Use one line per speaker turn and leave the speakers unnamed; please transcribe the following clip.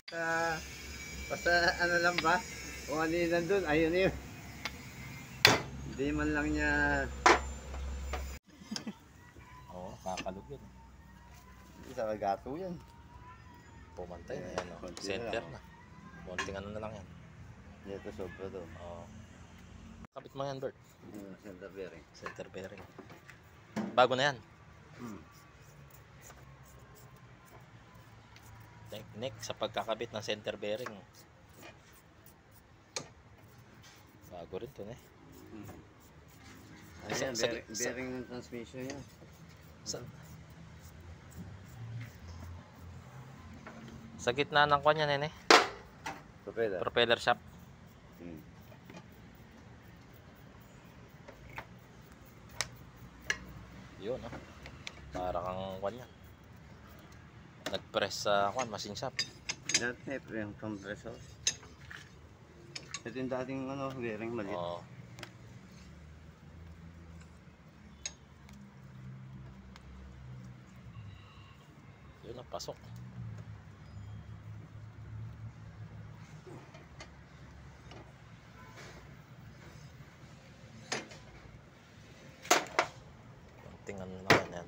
Basta ano lang ba? Kung ano yun nandun, ayun yun. Hindi man lang niya...
Oo, kakalog yun.
Hindi sa kagato yan.
Pumantay na yan. Oh.
Konti na
Center
lang,
na. Konting ano na lang yan.
Dito sobra to.
Oo. Kapit mo yan, Bert.
Center bearing.
Center bearing. Bago na yan. Technique sa pagkakabit ng center bearing. Bago rin to, eh.
Ayan, bearing ng transmission yan.
Sa gitna ng kanya, nene. Propeller shaft. Yun, oh. Para kang kanya. Nag-press sa machine shop.
Dati yung compressor. Ito yung dating ano, bearing maliit.
Oo. Yun ang pasok. Konting ano naman yan.